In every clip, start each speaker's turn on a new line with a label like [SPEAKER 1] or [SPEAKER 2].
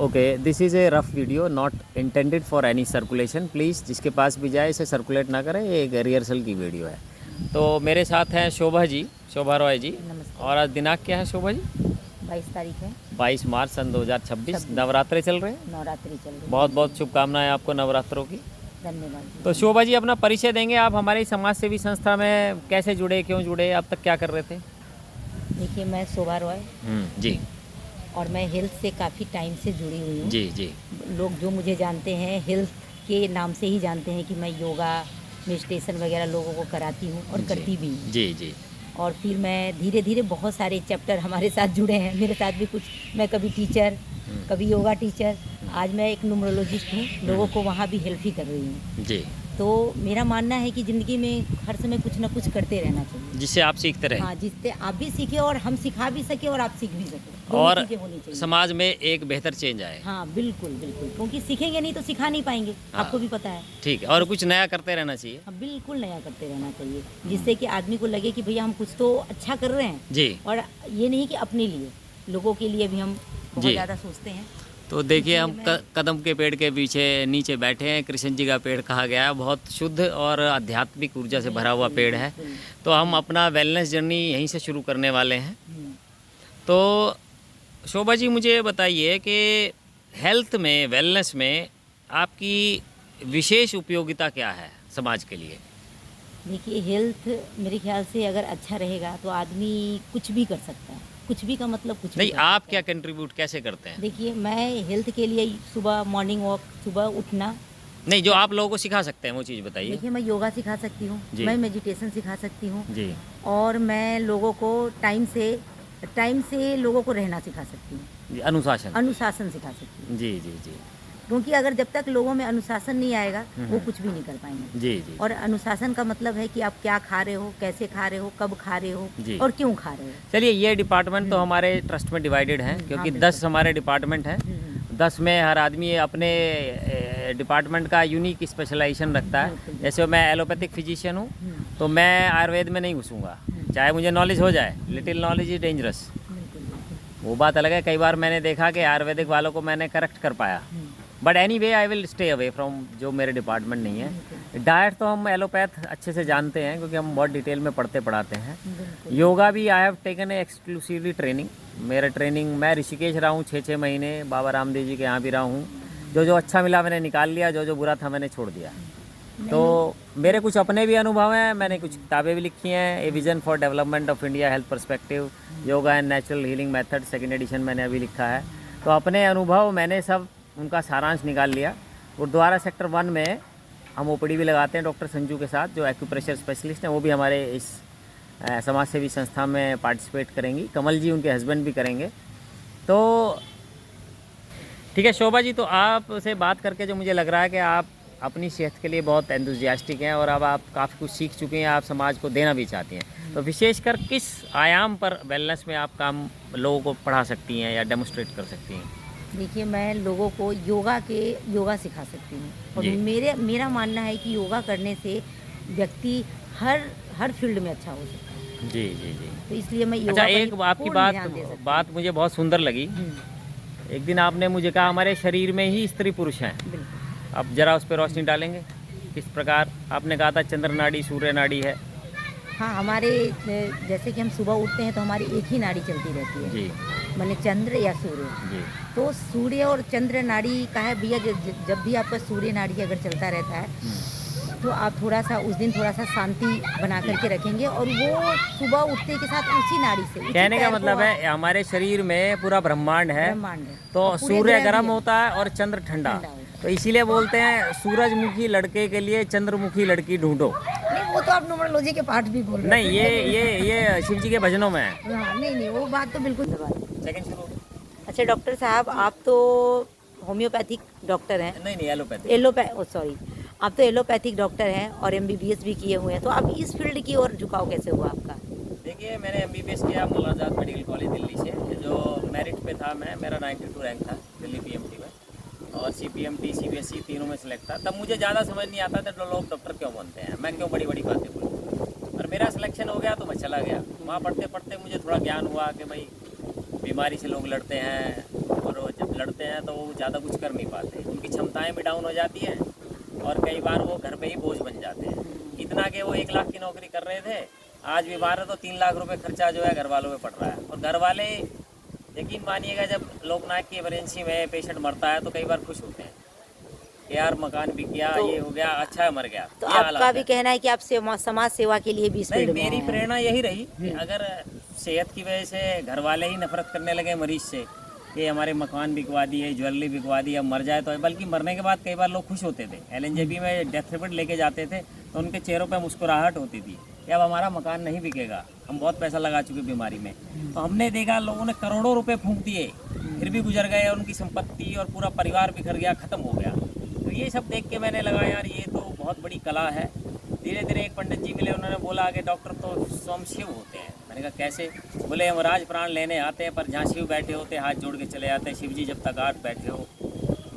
[SPEAKER 1] Okay, this is a rough video not intended for any circulation. Please जिसके पास भी जाए इसे सर्कुलेट ना करें, ये एक रिहर्सल की वीडियो है। तो मेरे साथ हैं शोभा जी, शोभा रॉय जी।
[SPEAKER 2] नमस्ते।
[SPEAKER 1] और आज दिनांक क्या है शोभा जी?
[SPEAKER 2] 22 तारीख है।
[SPEAKER 1] 22 मार्च सन 2026। नवरात्रे चल रहे हैं।
[SPEAKER 2] नवरात्रि चल रही है।
[SPEAKER 1] बहुत बहुत शुभकामनाएं आपको नवरात्रों की।
[SPEAKER 2] धन्यवाद जी।
[SPEAKER 1] तो शोभा जी अपना परिचय देंगे, आप हमारी समाज सेवी संस्था में कैसे जुड़े, क्यों जुड़े, अब तक क्या कर रहे थे?
[SPEAKER 2] देखिए, मैं शोभा रॉय
[SPEAKER 1] जी
[SPEAKER 2] और मैं हेल्थ से काफ़ी टाइम से जुड़ी हुई हूँ।
[SPEAKER 1] जी जी
[SPEAKER 2] लोग जो मुझे जानते हैं हेल्थ के नाम से ही जानते हैं कि मैं योगा मेडिटेशन वगैरह लोगों को कराती हूँ और करती भी हूँ।
[SPEAKER 1] जी जी
[SPEAKER 2] और फिर मैं धीरे धीरे बहुत सारे चैप्टर हमारे साथ जुड़े हैं। मेरे साथ भी कुछ, मैं कभी टीचर, कभी योगा टीचर, आज मैं एक न्यूमरोलॉजिस्ट हूँ। लोगों को वहाँ भी हेल्प ही कर रही हूँ।
[SPEAKER 1] जी।
[SPEAKER 2] तो मेरा मानना है कि ज़िंदगी में हर समय कुछ ना कुछ करते रहना चाहिए,
[SPEAKER 1] जिससे आप सीखते रहे।
[SPEAKER 2] हाँ, जिससे आप भी सीखे और हम सिखा भी सके और आप सीख भी सके। दोनों
[SPEAKER 1] और
[SPEAKER 2] चीज़ें होनी चाहिए।
[SPEAKER 1] समाज में एक बेहतर चेंज आए।
[SPEAKER 2] हाँ, बिल्कुल बिल्कुल, क्योंकि सीखेंगे नहीं तो सिखा नहीं पाएंगे।
[SPEAKER 1] हाँ।
[SPEAKER 2] आपको भी पता है।
[SPEAKER 1] ठीक है, और कुछ नया करते रहना चाहिए।
[SPEAKER 2] हाँ, बिल्कुल नया करते रहना चाहिए, जिससे कि आदमी को लगे कि भैया हम कुछ तो अच्छा कर रहे हैं।
[SPEAKER 1] जी।
[SPEAKER 2] और ये नहीं कि अपने लिए, लोगों के लिए भी हम बहुत
[SPEAKER 1] जी।
[SPEAKER 2] ज़्यादा सोचते हैं।
[SPEAKER 1] तो देखिए, हम
[SPEAKER 2] इसलिए
[SPEAKER 1] कदम के पेड़ के पीछे नीचे बैठे हैं। कृष्ण जी का पेड़ कहा गया है, बहुत शुद्ध और आध्यात्मिक ऊर्जा से भरा हुआ पेड़ है।
[SPEAKER 2] बिल्कुल।
[SPEAKER 1] तो हम अपना वेलनेस जर्नी यहीं से शुरू करने वाले हैं। तो शोभा जी मुझे बताइए कि हेल्थ में, वेलनेस में आपकी विशेष उपयोगिता क्या है समाज के लिए?
[SPEAKER 2] देखिए, हेल्थ मेरे ख्याल से अगर अच्छा रहेगा तो आदमी कुछ भी कर सकता है। कुछ भी का मतलब कुछ भी
[SPEAKER 1] नहीं,
[SPEAKER 2] कर
[SPEAKER 1] आप
[SPEAKER 2] सकता
[SPEAKER 1] क्या
[SPEAKER 2] है।
[SPEAKER 1] कंट्रीब्यूट कैसे करते हैं?
[SPEAKER 2] देखिए, मैं हेल्थ के लिए सुबह मॉर्निंग वॉक, सुबह उठना।
[SPEAKER 1] नहीं, जो आप लोगों को सिखा सकते हैं वो चीज़ बताइए।
[SPEAKER 2] देखिए, मैं योगा सिखा सकती हूँ,
[SPEAKER 1] जी।
[SPEAKER 2] मैं मेडिटेशन सिखा सकती हूँ,
[SPEAKER 1] जी
[SPEAKER 2] और मैं लोगों को टाइम से लोगों को रहना सिखा सकती हूँ,
[SPEAKER 1] जी, अनुशासन।
[SPEAKER 2] अनुशासन सिखा सकती हूँ।
[SPEAKER 1] जी जी जी
[SPEAKER 2] क्योंकि अगर जब तक लोगों में अनुशासन नहीं आएगा वो कुछ भी नहीं कर पाएंगे।
[SPEAKER 1] जी जी
[SPEAKER 2] और अनुशासन का मतलब है कि आप क्या खा रहे हो, कैसे खा रहे हो, कब खा रहे हो
[SPEAKER 1] जी।
[SPEAKER 2] और क्यों खा रहे हो।
[SPEAKER 1] चलिए, ये डिपार्टमेंट तो हमारे ट्रस्ट में डिवाइडेड हैं, क्योंकि
[SPEAKER 2] हाँ,
[SPEAKER 1] 10 हमारे डिपार्टमेंट हैं। 10 में हर आदमी अपने डिपार्टमेंट का यूनिक स्पेशलाइजेशन रखता है।
[SPEAKER 2] बिल्कुल।
[SPEAKER 1] जैसे मैं एलोपैथिक फिजिशियन हूँ, तो मैं आयुर्वेद में नहीं घुसूँगा, चाहे मुझे नॉलेज हो जाए। Little knowledge is dangerous.
[SPEAKER 2] बिल्कुल बिल्कुल।
[SPEAKER 1] वो बात अलग है, कई बार मैंने देखा कि आयुर्वेदिक वालों को मैंने करेक्ट कर पाया। But any way I will stay away from जो मेरे डिपार्टमेंट नहीं है। डाइट तो हम एलोपैथ अच्छे से जानते हैं, क्योंकि हम बहुत डिटेल में पढ़ाते हैं।
[SPEAKER 2] बिल्कुल।
[SPEAKER 1] योगा भी I have taken a exclusively training. मेरा ट्रेनिंग, मैं ऋषिकेश रहा हूँ 6 महीने, बाबा रामदेव जी के यहाँ भी रहा हूँ। जो जो अच्छा मिला मैंने निकाल लिया, जो जो बुरा था मैंने छोड़ दिया। तो मेरे कुछ अपने भी अनुभव हैं, मैंने कुछ किताबें भी लिखी हैं। A vision for development of India health perspective, yoga and natural healing method, 2nd edition मैंने अभी लिखा है। तो अपने अनुभव मैंने सब उनका सारांश निकाल लिया। गुरुद्वारा सेक्टर 1 में हम ओपीडी भी लगाते हैं डॉक्टर संजू के साथ, जो एक्यूप्रेशर स्पेशलिस्ट हैं। वो भी हमारे इस समाज सेवी संस्था में पार्टिसिपेट करेंगी। कमल जी उनके हस्बैंड भी करेंगे। तो ठीक है शोभा जी, तो आपसे बात करके जो मुझे लग रहा है कि आप अपनी सेहत के लिए बहुत एंथुजियास्टिक हैं, और अब आप काफ़ी कुछ सीख चुके हैं, आप समाज को देना भी चाहती हैं। तो विशेषकर किस आयाम पर वेलनेस में आप काम लोगों को पढ़ा सकती हैं या डेमोस्ट्रेट कर सकती हैं?
[SPEAKER 2] देखिए, मैं लोगों को योगा सिखा सकती हूँ। और
[SPEAKER 1] जी।
[SPEAKER 2] मेरा मानना है कि योगा करने से व्यक्ति हर फील्ड में अच्छा हो सकता है।
[SPEAKER 1] जी जी जी
[SPEAKER 2] तो इसलिए मैं योगा
[SPEAKER 1] अच्छा,
[SPEAKER 2] पर ही
[SPEAKER 1] एक आपकी
[SPEAKER 2] पूर्ण ध्यान दे सकती हूँ।
[SPEAKER 1] बात मुझे बहुत सुंदर लगी। एक दिन आपने मुझे कहा हमारे शरीर में ही स्त्री पुरुष हैं।
[SPEAKER 2] बिल्कुल।
[SPEAKER 1] अब जरा उस पर रोशनी डालेंगे, किस प्रकार? आपने कहा था चंद्र नाड़ी, सूर्य नाड़ी है।
[SPEAKER 2] हाँ, हमारे जैसे कि हम सुबह उठते हैं तो हमारी एक ही नाड़ी चलती रहती है,
[SPEAKER 1] जी
[SPEAKER 2] माने चंद्र या सूर्य।
[SPEAKER 1] जी
[SPEAKER 2] तो सूर्य और चंद्र नाड़ी का है भैया, जब भी आपका सूर्य नाड़ी अगर चलता रहता है तो आप थोड़ा सा उस दिन थोड़ा सा शांति बना करके रखेंगे, और वो सुबह उठते के साथ उसी नाड़ी से, उसी
[SPEAKER 1] कहने का
[SPEAKER 2] पैर को
[SPEAKER 1] मतलब है हमारे शरीर में पूरा ब्रह्मांड है।
[SPEAKER 2] ब्रह्मांड है।
[SPEAKER 1] तो
[SPEAKER 2] और पूरे
[SPEAKER 1] सूर्य
[SPEAKER 2] ग्रह
[SPEAKER 1] गर्म
[SPEAKER 2] भी है।
[SPEAKER 1] होता है और चंद्र ठंडा।
[SPEAKER 2] ठंडा होता
[SPEAKER 1] तो इसीलिए बोलते हैं सूरजमुखी लड़के के लिए चंद्रमुखी लड़की ढूंढो।
[SPEAKER 2] नहीं, वो तो आप न्यूमरोलॉजी के पाठ भी बोल रहे
[SPEAKER 1] नहीं, ये शिव जी के भजनों में है।
[SPEAKER 2] हैं। हाँ, नहीं, वो बात तो बिल्कुल
[SPEAKER 1] सेकंड शुरू।
[SPEAKER 2] अच्छा डॉक्टर साहब, आप तो होम्योपैथिक डॉक्टर हैं।
[SPEAKER 1] नहीं, एलोपैथी।
[SPEAKER 2] आप तो एलोपैथिक डॉक्टर हैं और MBBS भी किए हुए हैं, तो आप इस फील्ड की ओर झुकाव कैसे हुआ आपका?
[SPEAKER 1] देखिए, मैंने MBBS किया मौलाना आज़ाद मेडिकल कॉलेज दिल्ली से, जो मेरिट पे था। मेरा 92 रैंक था दिल्ली PMT में, और CPMT CBSE तीनों में सिलेक्ट था। तब मुझे ज़्यादा समझ नहीं आता था लोग डॉक्टर क्यों बनते हैं, मैं क्यों बड़ी बड़ी बातें बोलूँ। और मेरा सिलेक्शन हो गया तो मैं चला गया। वहाँ पढ़ते पढ़ते मुझे थोड़ा ज्ञान हुआ कि भाई बीमारी से लोग लड़ते हैं, और जब लड़ते हैं तो वो ज़्यादा कुछ कर नहीं पाते, उनकी क्षमताएं भी डाउन हो जाती हैं और कई बार वो घर पे ही बोझ बन जाते हैं। इतना कि वो 1 लाख की नौकरी कर रहे थे, आज भी बाहर तो 3 लाख रुपए खर्चा जो है घर वालों पे पड़ रहा है। और घर वाले यकीन मानिएगा, जब लोकनायक की इमरजेंसी में पेशेंट मरता है तो कई बार खुश होते हैं कि यार मकान बिक गया,
[SPEAKER 2] तो-
[SPEAKER 1] ये हो गया, अच्छा है मर गया।
[SPEAKER 2] तो
[SPEAKER 1] ये हालात
[SPEAKER 2] आपका भी
[SPEAKER 1] है।
[SPEAKER 2] कहना है कि आप समाज सेवा के लिए भी इस
[SPEAKER 1] नहीं,
[SPEAKER 2] फील्ड में
[SPEAKER 1] मेरी
[SPEAKER 2] आए हैं।
[SPEAKER 1] प्रेरणा यही रही कि अगर सेहत की वजह से घर वाले ही नफरत करने लगे मरीज से कि हमारे मकान बिकवा दिए, ज्वेलरी बिकवा दी, अब मर जाए तो, बल्कि मरने के बाद कई बार लोग खुश होते थे। एलएनजेबी में डेथ सर्टिफिकेट लेके जाते थे तो उनके चेहरों पे मुस्कुराहट होती थी कि अब हमारा मकान नहीं बिकेगा, हम बहुत पैसा लगा चुके बीमारी में। तो हमने देखा लोगों ने करोड़ों रुपए फूंक दिए, फिर भी गुजर गए, उनकी संपत्ति और पूरा परिवार बिखर गया, ख़त्म हो गया। तो ये सब देख के मैंने लगा यार ये तो बहुत बड़ी कला है। धीरे धीरे एक पंडित जी मिले, उन्होंने बोला कि डॉक्टर तो स्वयं शिव होते हैं। मैंने कहा कैसे? बोले यमराज प्राण लेने आते हैं पर जहाँ शिव बैठे होते हैं हाथ जोड़ के चले जाते हैं, शिव जी जब तक आप बैठे हो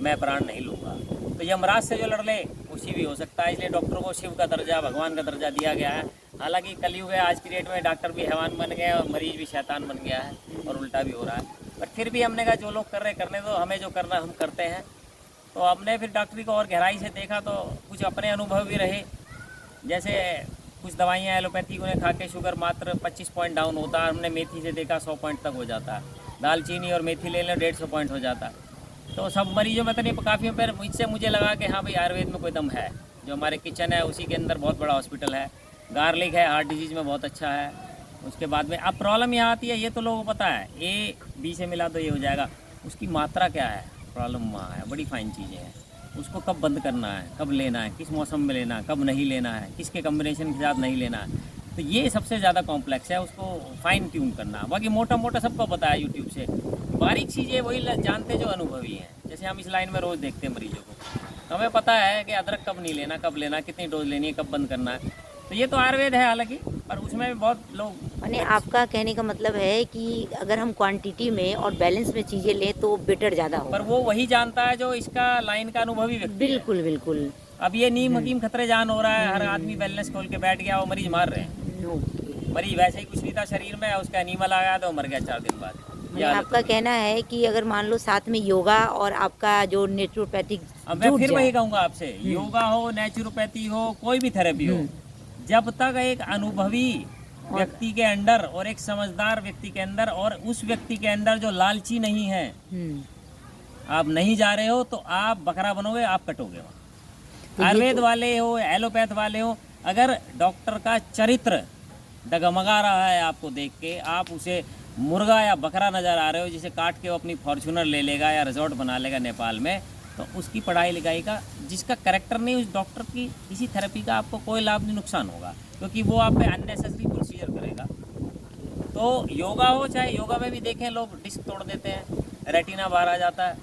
[SPEAKER 1] मैं प्राण नहीं लूँगा। तो यमराज से जो लड़ ले वो शिव ही हो सकता है, इसलिए डॉक्टर को शिव का दर्जा, भगवान का दर्जा दिया गया है। हालांकि कलयुग है, आज की डेट में डॉक्टर भी हैवान बन गए और मरीज भी शैतान बन गया है और उल्टा भी हो रहा है। बट फिर भी हमने कहा जो लोग कर रहे करने दो, हमें जो करना हम करते हैं। तो हमने फिर डॉक्टरी को और गहराई से देखा तो कुछ अपने अनुभव भी रहे। जैसे कुछ दवाइयाँ एलोपैथिक उन्हें खा के शुगर मात्र 25 पॉइंट डाउन होता है, हमने मेथी से देखा 100 पॉइंट तक हो जाता है। दालचीनी और मेथी ले लें 150 पॉइंट हो जाता है। तो सब मरीजों में तो नहीं, काफ़ी पर इससे मुझे लगा कि हाँ भाई आयुर्वेद में कोई दम है। जो हमारे किचन है उसी के अंदर बहुत बड़ा हॉस्पिटल है। गार्लिक है, हार्ट डिजीज़ में बहुत अच्छा है। उसके बाद में अब प्रॉब्लम यहाँ आती है, ये तो लोगों को पता है ए बी से मिला तो ये हो जाएगा, उसकी मात्रा क्या है, प्रॉब्लम वहाँ है। बड़ी फाइन चीज़ें हैं, उसको कब बंद करना है, कब लेना है, किस मौसम में लेना है, कब नहीं लेना है, किसके कम्बिनेशन के साथ नहीं लेना है। तो ये सबसे ज़्यादा कॉम्प्लेक्स है, उसको फाइन ट्यून करना। बाकी मोटा मोटा सबको पता है यूट्यूब से, बारीक चीज़ें वही जानते जो अनुभवी हैं। जैसे हम इस लाइन में रोज़ देखते हैं मरीजों को, तो हमें पता है कि अदरक कब नहीं लेना, कब लेना, कितनी डोज लेनी है, कब बंद करना है। तो ये तो आयुर्वेद है हालांकि, पर उसमें भी बहुत लोग,
[SPEAKER 2] माने आपका कहने का मतलब है कि अगर हम क्वांटिटी में और बैलेंस में चीज़ें लें तो बेटर ज़्यादा
[SPEAKER 1] पर
[SPEAKER 2] हो।
[SPEAKER 1] वो वही जानता है जो इसका लाइन का अनुभवी व्यक्ति है।
[SPEAKER 2] बिल्कुल बिल्कुल।
[SPEAKER 1] अब ये नीम हकीम खतरे जान हो रहा है, हर आदमी वेलनेस खोल के बैठ गया, वो मरीज मार रहे हैं।
[SPEAKER 2] ओके।
[SPEAKER 1] मरीज वैसे ही कुछ नहीं था शरीर में, उसका एनीमल आ गया तो मर गया 4 दिन बाद। ये
[SPEAKER 2] माने
[SPEAKER 1] हालत
[SPEAKER 2] आपका
[SPEAKER 1] हो गई।
[SPEAKER 2] कहना है कि अगर मान लो साथ में योगा और आपका जो नेचुरोपैथिक
[SPEAKER 1] अब मैं
[SPEAKER 2] जुड़
[SPEAKER 1] फिर
[SPEAKER 2] जाए।
[SPEAKER 1] वही कहूँगा आपसे, योगा हो, नेचुरोपैथी हो, कोई भी थेरेपी हो, जब तक एक अनुभवी व्यक्ति के अंदर और एक समझदार व्यक्ति के अंदर और उस व्यक्ति के अंदर जो लालची नहीं है, आप नहीं जा रहे हो तो आप बकरा बनोगे, आप कटोगे वहाँ।
[SPEAKER 2] तो ये
[SPEAKER 1] आयुर्वेद वाले हो, एलोपैथ वाले हो, अगर डॉक्टर का चरित्र डगमगा रहा है आपको देख के, आप उसे मुर्गा या बकरा नज़र आ रहे हो जिसे काट के वो अपनी फॉर्च्यूनर ले लेगा या रिजॉर्ट बना लेगा नेपाल में, तो उसकी पढ़ाई लिखाई का, जिसका करेक्टर नहीं, उस डॉक्टर की किसी थेरेपी का आपको कोई लाभ नहीं, नुकसान होगा, क्योंकि वो आप पे अननेसेसरी प्रोसीजर करेगा। तो योगा हो, चाहे योगा में भी देखें लोग डिस्क तोड़ देते हैं, रेटिना बाहर आ जाता है,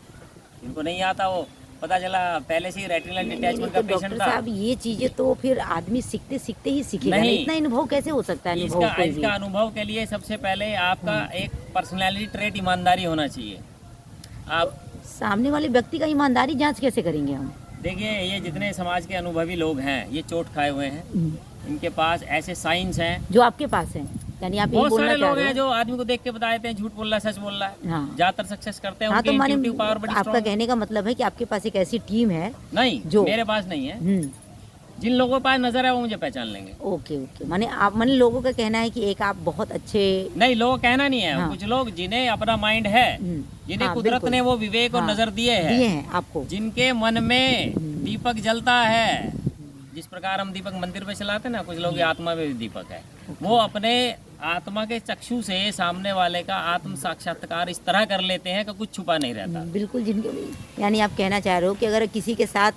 [SPEAKER 1] जिनको नहीं आता वो पता चला पहले से ही रेटिनल डिटैचमेंट का
[SPEAKER 2] तो
[SPEAKER 1] पेशेंट
[SPEAKER 2] डॉक्टर
[SPEAKER 1] था।
[SPEAKER 2] साहब ये चीजें तो फिर आदमी सीखते सीखते ही सीखेगा ना,
[SPEAKER 1] नहीं।
[SPEAKER 2] इतना अनुभव कैसे हो सकता है अनुभव
[SPEAKER 1] इसका
[SPEAKER 2] कोई भी?
[SPEAKER 1] इसका अनुभव के लिए सबसे पहले आपका एक पर्सनैलिटी ट्रेट ईमानदारी होना चाहिए। आप
[SPEAKER 2] सामने वाले व्यक्ति का ईमानदारी जांच कैसे करेंगे हम?
[SPEAKER 1] देखिए, ये जितने समाज के अनुभवी लोग हैं ये चोट खाए हुए हैं, इनके पास ऐसे साइंस हैं।
[SPEAKER 2] जो आपके पास है, यानी आप यही
[SPEAKER 1] बहुत
[SPEAKER 2] बोलना
[SPEAKER 1] सारे
[SPEAKER 2] चाह
[SPEAKER 1] लोग
[SPEAKER 2] रहे
[SPEAKER 1] हैं
[SPEAKER 2] हो?
[SPEAKER 1] जो आदमी को देख के बता देते हैं झूठ बोल रहा है, सच बोल रहा है,
[SPEAKER 2] हाँ।
[SPEAKER 1] ज्यादातर सक्सेस करते हैं,
[SPEAKER 2] हाँ,
[SPEAKER 1] उनकी
[SPEAKER 2] तो माने
[SPEAKER 1] इंट्यूटिव पावर बड़ी
[SPEAKER 2] आपका
[SPEAKER 1] स्ट्रांग है।
[SPEAKER 2] कहने का मतलब है कि आपके पास एक ऐसी टीम है
[SPEAKER 1] नहीं,
[SPEAKER 2] जो-
[SPEAKER 1] मेरे पास नहीं है। जिन लोगों के पास नजर है वो मुझे पहचान लेंगे।
[SPEAKER 2] ओके ओके, माने आप, माने लोगों का कहना है कि एक आप बहुत अच्छे
[SPEAKER 1] नहीं, लोगों का कहना नहीं है,
[SPEAKER 2] हाँ।
[SPEAKER 1] कुछ लोग जिन्हें अपना माइंड है, जिन्हें
[SPEAKER 2] हाँ,
[SPEAKER 1] कुदरत
[SPEAKER 2] बिल्कुल।
[SPEAKER 1] ने वो विवेक और
[SPEAKER 2] हाँ,
[SPEAKER 1] नजर दिए
[SPEAKER 2] दिए
[SPEAKER 1] हैं,
[SPEAKER 2] हैं आपको।
[SPEAKER 1] जिनके मन में दीपक जलता है, जिस प्रकार हम दीपक मंदिर पे चलाते हैं ना, कुछ लोग की आत्मा में भी दीपक है, वो अपने आत्मा के चक्षु से सामने वाले का आत्म साक्षात्कार इस तरह कर लेते हैं कि कुछ छुपा नहीं रहता।
[SPEAKER 2] बिल्कुल, जिनके, यानी आप कहना चाह रहे हो कि अगर किसी के साथ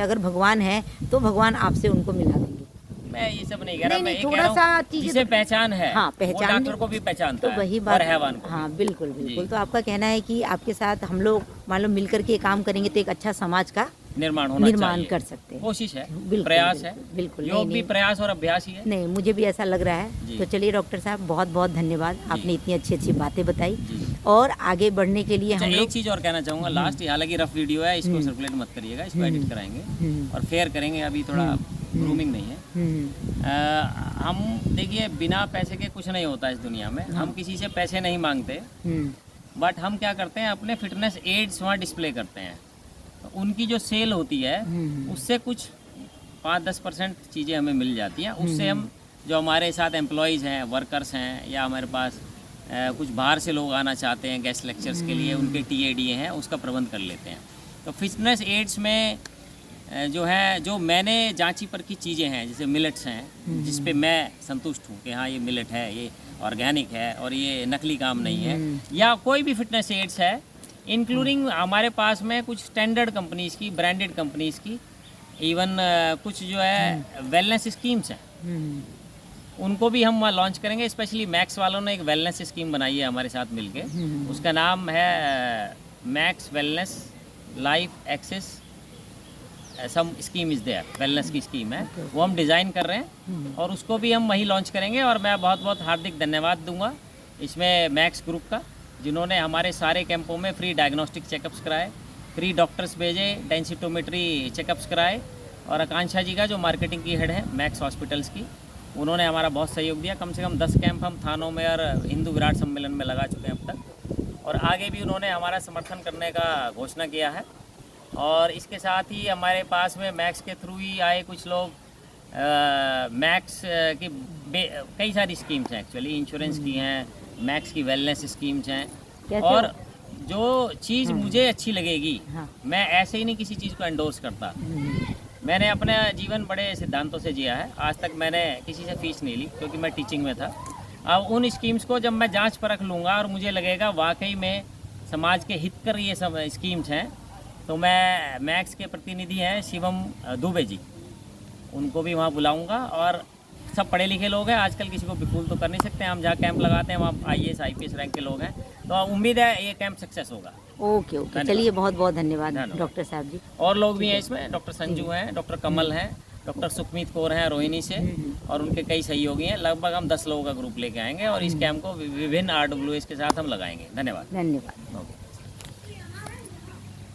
[SPEAKER 2] अगर भगवान है तो भगवान आपसे उनको मिला देंगे।
[SPEAKER 1] मैं ये सब नहीं कह रहा,
[SPEAKER 2] नहीं,
[SPEAKER 1] मैं
[SPEAKER 2] नहीं,
[SPEAKER 1] ये
[SPEAKER 2] थोड़ा
[SPEAKER 1] कह रहा
[SPEAKER 2] सा
[SPEAKER 1] हूँ
[SPEAKER 2] चीजें
[SPEAKER 1] जिसे
[SPEAKER 2] तो-
[SPEAKER 1] पहचान है,
[SPEAKER 2] हाँ,
[SPEAKER 1] वो
[SPEAKER 2] पहचान
[SPEAKER 1] डॉक्टर
[SPEAKER 2] भी-
[SPEAKER 1] को भी पहचानता
[SPEAKER 2] तो
[SPEAKER 1] है
[SPEAKER 2] वही
[SPEAKER 1] और
[SPEAKER 2] बात,
[SPEAKER 1] हैवान को
[SPEAKER 2] हाँ
[SPEAKER 1] भी।
[SPEAKER 2] बिल्कुल बिल्कुल।
[SPEAKER 1] जी।
[SPEAKER 2] तो आपका कहना है कि आपके साथ हम लोग मान लो मिलकर के काम करेंगे तो एक अच्छा समाज का
[SPEAKER 1] निर्माण होना
[SPEAKER 2] निर्माण
[SPEAKER 1] चाहिए।
[SPEAKER 2] कर सकते हैं।
[SPEAKER 1] कोशिश है,
[SPEAKER 2] बिल्कुल,
[SPEAKER 1] प्रयास है,
[SPEAKER 2] बिल्कुल, बिल्कुल।
[SPEAKER 1] योग
[SPEAKER 2] नहीं,
[SPEAKER 1] भी
[SPEAKER 2] नहीं।
[SPEAKER 1] प्रयास और अभ्यास ही है।
[SPEAKER 2] नहीं, मुझे भी ऐसा लग रहा है।
[SPEAKER 1] जी।
[SPEAKER 2] तो चलिए डॉक्टर साहब, बहुत बहुत धन्यवाद, आपने इतनी अच्छी अच्छी बातें बताई
[SPEAKER 1] जी।
[SPEAKER 2] और आगे बढ़ने के लिए
[SPEAKER 1] अच्छा,
[SPEAKER 2] हम
[SPEAKER 1] एक
[SPEAKER 2] लोग
[SPEAKER 1] चीज और कहना चाहूंगा लास्ट, हालांकि रफ वीडियो है, इसको सर्कुलेट मत करिएगा, इसको एडिट कराएंगे और फेयर करेंगे, अभी थोड़ा ग्रूमिंग नहीं है। हम देखिए, बिना पैसे के कुछ नहीं होता इस दुनिया में, हम किसी से पैसे नहीं मांगते, बट हम क्या करते हैं अपने फिटनेस एड्स वहाँ डिस्प्ले करते हैं। तो उनकी जो सेल होती है उससे कुछ 5-10% चीज़ें हमें मिल जाती हैं। उससे हम जो हमारे साथ एम्प्लॉयज़ हैं, वर्कर्स हैं, या हमारे पास कुछ बाहर से लोग आना चाहते हैं गेस्ट लेक्चर्स के लिए, उनके TAD हैं, उसका प्रबंध कर लेते हैं। तो फिटनेस एड्स में जो है, जो मैंने जांची पर की चीज़ें हैं, जैसे मिलेट्स हैं, जिस पे मैं संतुष्ट हूँ कि हाँ ये मिलेट है, ये ऑर्गेनिक है और ये नकली काम नहीं है, या कोई भी फिटनेस एड्स है, इंक्लूडिंग हमारे पास में कुछ स्टैंडर्ड कंपनीज़ की, ब्रांडेड कंपनीज़ की, इवन कुछ जो है वेलनेस स्कीम्स हैं, उनको भी हम लॉन्च करेंगे। स्पेशली मैक्स वालों ने एक वेलनेस स्कीम बनाई है हमारे साथ मिलके, उसका नाम है Max Wellness Life access some scheme is there, wellness की स्कीम है, वो हम डिज़ाइन कर रहे हैं और उसको भी हम वहीं लॉन्च करेंगे। और मैं बहुत बहुत हार्दिक धन्यवाद दूंगा इसमें मैक्स ग्रुप का, जिन्होंने हमारे सारे कैंपों में फ्री डायग्नोस्टिक चेकअप्स कराए, फ्री डॉक्टर्स भेजे, डेंसिटोमेट्री चेकअप्स कराए, और आकांक्षा जी का जो मार्केटिंग की हेड है मैक्स हॉस्पिटल्स की, उन्होंने हमारा बहुत सहयोग दिया। कम से कम 10 कैंप हम थानों में और हिंदू विराट सम्मेलन में लगा चुके हैं अब तक, और आगे भी उन्होंने हमारा समर्थन करने का घोषणा किया है। और इसके साथ ही हमारे पास में मैक्स के थ्रू ही आए कुछ लोग, मैक्स की कई सारी स्कीम्स हैं, एक्चुअली इंश्योरेंस की हैं, मैक्स की वेलनेस स्कीम्स हैं, और जो चीज़ मुझे अच्छी लगेगी, मैं ऐसे ही नहीं किसी चीज़ को एंडोर्स करता। मैंने अपना जीवन बड़े सिद्धांतों से जिया है, आज तक मैंने किसी से फीस नहीं ली क्योंकि मैं टीचिंग में था। अब उन स्कीम्स को जब मैं जांच परख लूँगा और मुझे लगेगा वाकई में समाज के हित कर ये सब स्कीम्स हैं, तो मैं मैक्स के प्रतिनिधि हैं शिवम दुबे जी, उनको भी वहाँ बुलाऊंगा। और सब पढ़े लिखे लोग हैं, आजकल किसी को बिल्कुल तो कर नहीं सकते, हम जहाँ कैंप लगाते हैं वहाँ IAS IPS रैंक के लोग हैं, तो उम्मीद है ये कैंप सक्सेस होगा।
[SPEAKER 2] ओके ओके, चलिए बहुत बहुत धन्यवाद डॉक्टर साहब जी।
[SPEAKER 1] और लोग भी हैं इसमें, डॉक्टर संजू हैं, डॉक्टर कमल हैं, डॉक्टर सुखमीत कौर हैं रोहिणी से, और उनके कई सहयोगी हैं। लगभग हम 10 लोगों का ग्रुप लेके आएंगे और इस कैंप को विभिन्न RWS के साथ हम लगाएंगे। धन्यवाद।
[SPEAKER 2] धन्यवाद।
[SPEAKER 1] ओके।